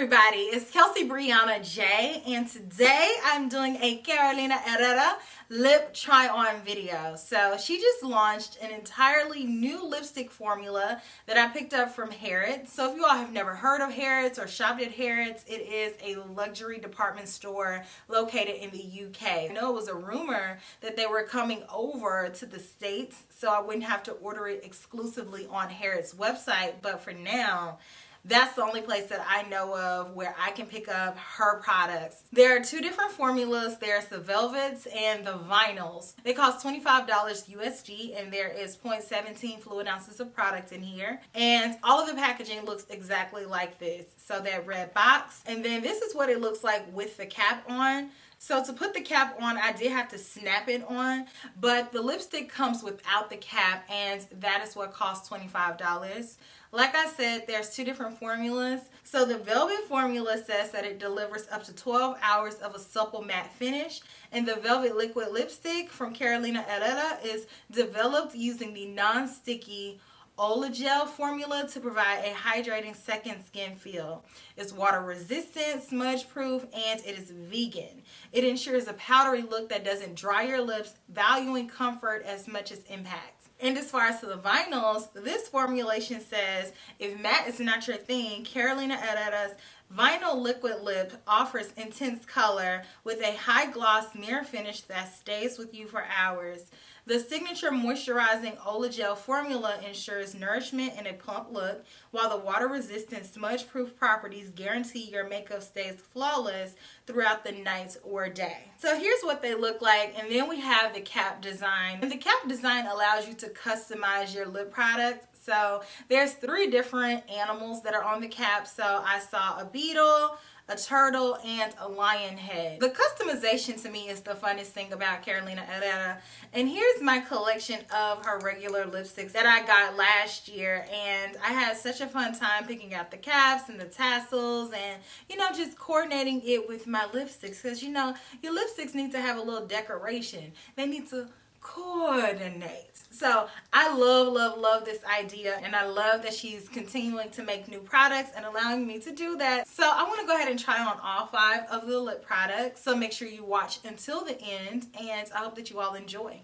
everybody, it's Kelsee Brianna J, and today I'm doing a Carolina Hererra lip try-on video. So she just launched an entirely new lipstick formula that I picked up from Harrods. So if you all have never heard of Harrods or shopped at Harrods, it is a luxury department store located in the UK. I know it was a rumor that they were coming over to the States, so I wouldn't have to order it exclusively on Harrods website, but for now, that's the only place that I know of where I can pick up her products. There are two different formulas. There's the velvets and the vinyls. They cost $25 USD, and there is 0.17 fluid ounces of product in here. And all of the packaging looks exactly like this. So that red box. And then this is what it looks like with the cap on. So to put the cap on, I did have to snap it on, but the lipstick comes without the cap, and that is what costs $25. Like I said, there's two different formulas. So the velvet formula says that it delivers up to 12 hours of a supple matte finish, and the velvet liquid lipstick from Carolina Hererra is developed using the non-sticky Gel formula to provide a hydrating second skin feel. It's water resistant, smudge proof, and it is vegan. It ensures a powdery look that doesn't dry your lips, valuing comfort as much as impact. And as far as to the vinyls, this formulation says if matte is not your thing, Carolina Herrera's Vinyl Liquid Lip offers intense color with a high gloss mirror finish that stays with you for hours. The signature moisturizing Gel formula ensures nourishment and a plump look, while the water-resistant smudge-proof properties guarantee your makeup stays flawless throughout the night or day. So here's what they look like, and then we have the cap design. And the cap design allows you to customize your lip product. So there's three different animals that are on the cap. So I saw a beetle, a turtle, and a lion head. The customization to me is the funnest thing about Carolina Hererra. And here's my collection of her regular lipsticks that I got last year. And I had such a fun time picking out the caps and the tassels and, just coordinating it with my lipsticks. Because, your lipsticks need to have a little decoration. They need to coordinate. So I love this idea, and I love that she's continuing to make new products and allowing me to do that. So I want to go ahead and try on all 5 of the lip products, so make sure you watch until the end, and I hope that you all enjoy.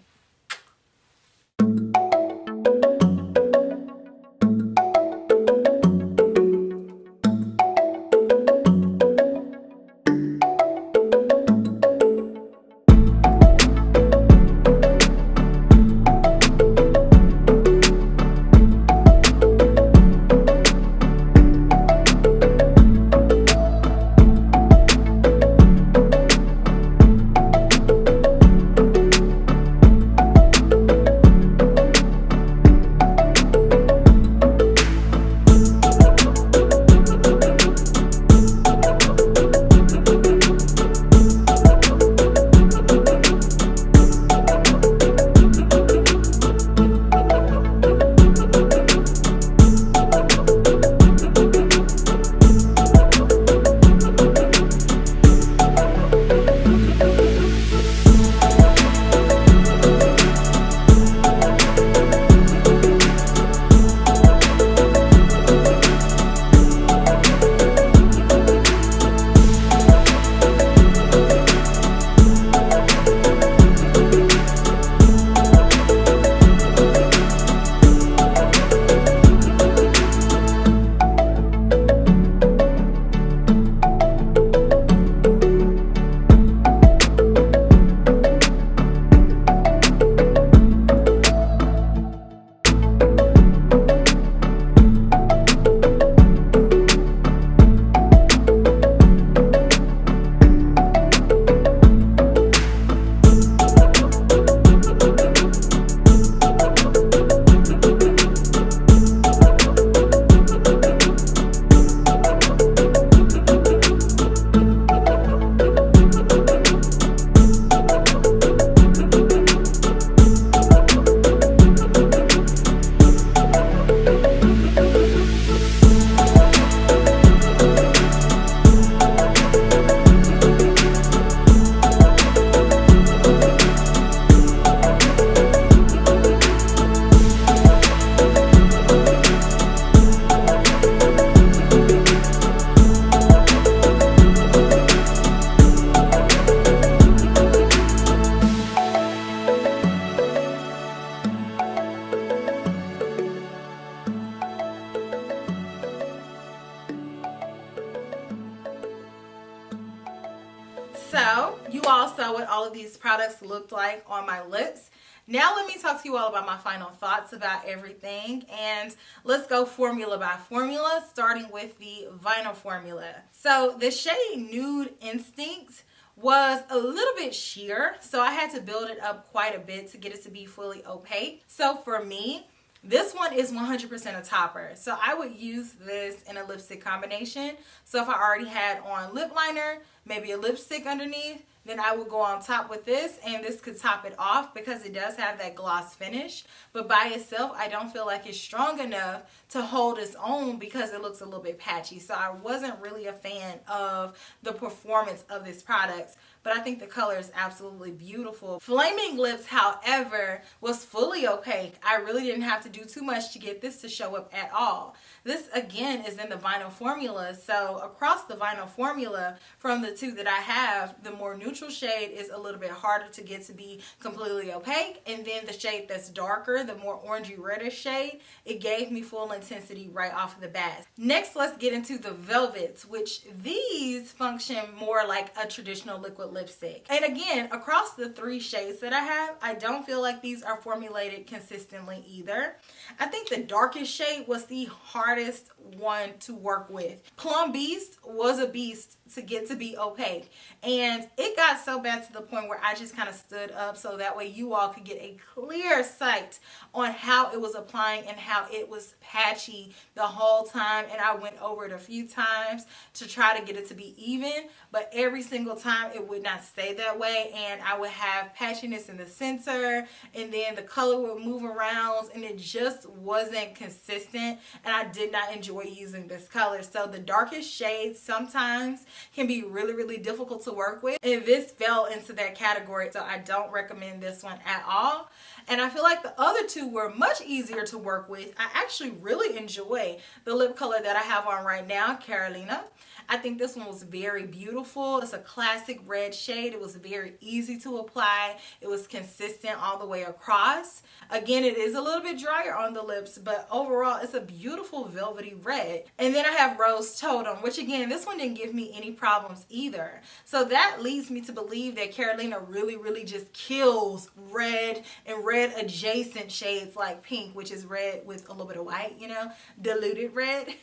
So you all saw what all of these products looked like on my lips. Now let me talk to you all about my final thoughts about everything, and let's go formula by formula, starting with the vinyl formula. So the shade Nude Instinct was a little bit sheer, so I had to build it up quite a bit to get it to be fully opaque. So for me, this one is 100% a topper. So I would use this in a lipstick combination. So if I already had on lip liner, maybe a lipstick underneath, then I would go on top with this, and this could top it off because it does have that gloss finish. But by itself, I don't feel like it's strong enough to hold its own because it looks a little bit patchy. So I wasn't really a fan of the performance of this product, but I think the color is absolutely beautiful. Flaming Lips, however, was fully opaque. I really didn't have to do too much to get this to show up at all. This, again, is in the vinyl formula. So across the vinyl formula, from the two that I have, the more neutral shade is a little bit harder to get to be completely opaque. And then the shade that's darker, the more orangey reddish shade, it gave me full intensity right off of the bat. Next, let's get into the velvets, which these function more like a traditional liquid lipstick. And again, across the three shades that I have, I don't feel like these are formulated consistently either. I think the darkest shade was the hardest one to work with. Plum Beast was a beast to get to be opaque, and it got so bad to the point where I just kind of stood up so that way you all could get a clear sight on how it was applying and how it was patchy the whole time. And I went over it a few times to try to get it to be even, but every single time it would not stay that way, and I would have patchiness in the center, and then the color would move around, and it just wasn't consistent, and I did not enjoy using this color. So the darkest shades sometimes can be really difficult to work with, and this fell into that category, so I don't recommend this one at all. And I feel like the other two were much easier to work with. I actually really enjoy the lip color that I have on right now, Carolina. I think this one was very beautiful. It's a classic red shade. It was very easy to apply. It was consistent all the way across. Again, it is a little bit drier on the lips, but overall it's a beautiful velvety red. And then I have Rose Totem, which again, this one didn't give me any problems either. So that leads me to believe that Carolina really just kills red and red adjacent shades like pink, which is red with a little bit of white, you know, diluted red.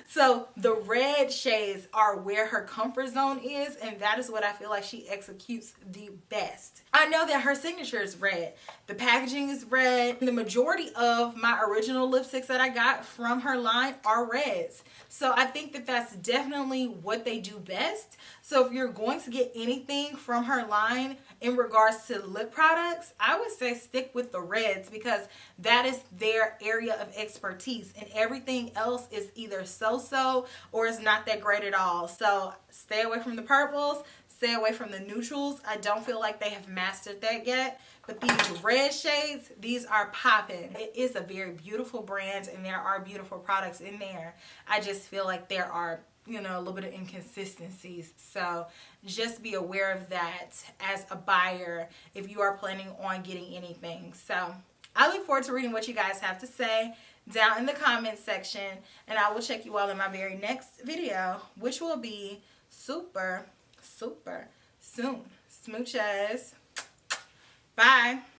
So the red shades are where her comfort zone is, and that is what I feel like she executes the best. I know that her signature is red. The packaging is red. The majority of my original lipsticks that I got from her line are reds. So I think that that's definitely what they do best. So if you're going to get anything from her line in regards to lip products, I would say stick with the reds because that is their area of expertise, and everything else is either so-so or it's not that great at all. So stay away from the purples, stay away from the neutrals. I don't feel like they have mastered that yet. But these red shades, these are popping. It is a very beautiful brand, and there are beautiful products in there. I just feel like there are, you know, a little bit of inconsistencies. So just be aware of that as a buyer if you are planning on getting anything. So I look forward to reading what you guys have to say down in the comment section, and I will check you all in my very next video, which will be super soon. Smooches. Bye.